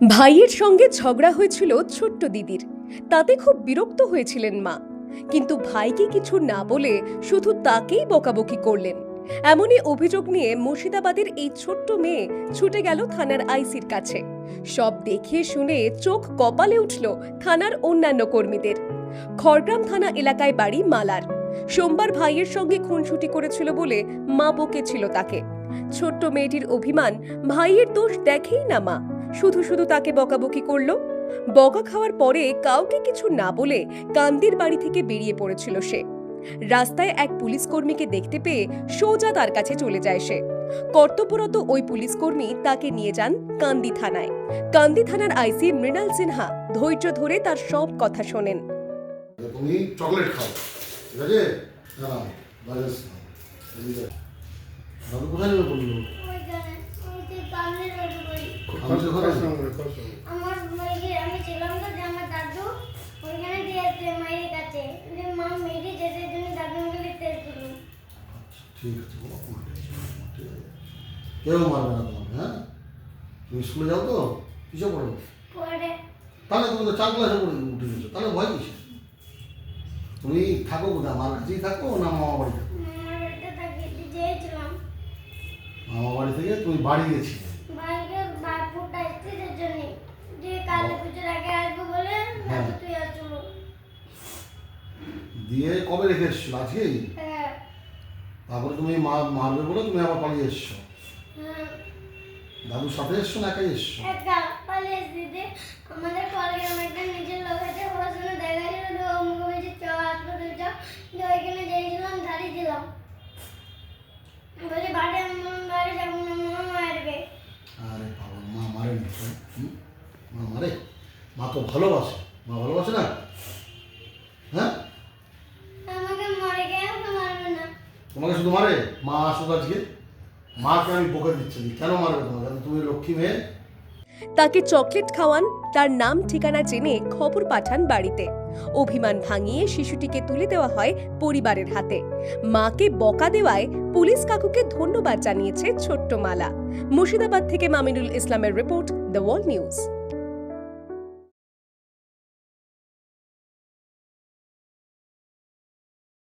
ভাইয়ের সঙ্গে ঝগড়া হয়েছিল ছোট্ট দিদির। তাতে খুব বিরক্ত হয়েছিলেন মা, কিন্তু ভাইকে কিছু না বলে শুধু তাকেই বকাবকি করলেন। এমনই অভিযোগ নিয়ে মুর্শিদাবাদের এই ছোট্ট মেয়ে ছুটে গেল থানার আইসির কাছে। সব দেখে শুনে চোখ কপালে উঠল থানার অন্যান্য কর্মীদের। খড়গ্রাম থানা এলাকায় বাড়ি মালার। সোমবার ভাইয়ের সঙ্গে খুনসুটি করেছিল বলে মা বকেছিল তাকে। ছোট্ট মেয়েটির অভিমান, ভাইয়ের দোষ দেখেই না মা, শুধু শুধু তাকে বকাবকি করলো। বকা খাওয়ার পরে কাউকে কিছু না বলে কান্দির বাড়ি থেকে বেরিয়ে পড়েছিল সে। রাস্তায় এক পুলিশ কর্মীকে দেখতে পেয়ে সোজা তার কাছে চলে যায় সে। কর্তব্যরত ওই পুলিশ কর্মী তাকে নিয়ে যান কান্দি থানায়। কান্দি থানার আইসি মৃণাল সিনহা ধৈর্য ধরে তার সব কথা শোনেন। তুমি চকলেট খাও, ঠিক আছে? না বাজার দাদু কোথায় যাবে বললো? আমার মেয়ে আমি ছিলাম তো যে আমার দাদু ওইখানে দিয়েছে মায়ের কাছে, যে মা মেয়ে যেতে জন্য দাদু আমাকে লিখতে দিল। ঠিক আছে, ঠিক আছে, কেউ মারবে না তোমাকে। হ্যাঁ, তুমি স্কুলে যাও তো? কিসে পড়ো? পরে তাহলে তুমি তো 4 ক্লাসে পড়ে উঠে গেছো, তাহলে ভয় কিসে? তুমি থাকো কোথায়? মার কাছেই থাকো না মামা বাড়ি থাকো? মামার বাড়িতে থাকি যেয়েছিলাম। মামা বাড়ি থেকে তুমি বাড়ি গেছিলে? বাইকে বাপুটা স্ত্রীর জন্য যে কালী পুজোর আগে আসবো বলে দাদু তুই আসবো। দিয়ে কবে রেখে এসছো? আজকেই? হ্যাঁ তারপরে তুমি মারবে বলে তুমি আবার পালিয়ে এসছো? হ্যাঁ, দাদুর সাথে এসছো না একাই এসছো? একা পালিয়ে দিদি আমাদের কলেজে অনেকটা নিজের লোক আছে, ওর জন্য দেখা ছিল তো মুখে বলছে চ আসবো তুই চ, যে ওইখানে গিয়েছিলাম দাঁড়িয়ে দিলাম, বলে বাড়ি বাড়ি যাবো না, মা মারবে। আরে বাবা, মা মারে না? মা মারে? মা তো ভালোবাসে। মা ভালোবাসে না? হ্যাঁ, আমাকে মরে গিয়ে মারবে না। তোমাকে শুধু মারে? মা আসুক আজকে, মাকে আমি বকে দিচ্ছি, কেন মারবে তোমাকে? তুমি লক্ষ্মী মেয়ে। তাকে চকলেট খাওয়ান, তার নাম ঠিকানা জেনে খবর পাঠান বাড়িতে। অভিমান ভাঙিয়ে শিশুটিকে তুলে দেওয়া হয় পরিবারের হাতে। মাকে বকা দেওয়ায় পুলিশ কাকুকে ধন্যবাদ জানিয়েছে ছোট্ট মালা। মুর্শিদাবাদ থেকে মামিনুল ইসলামের রিপোর্ট, দ্য ওয়ার্ল্ড নিউজ।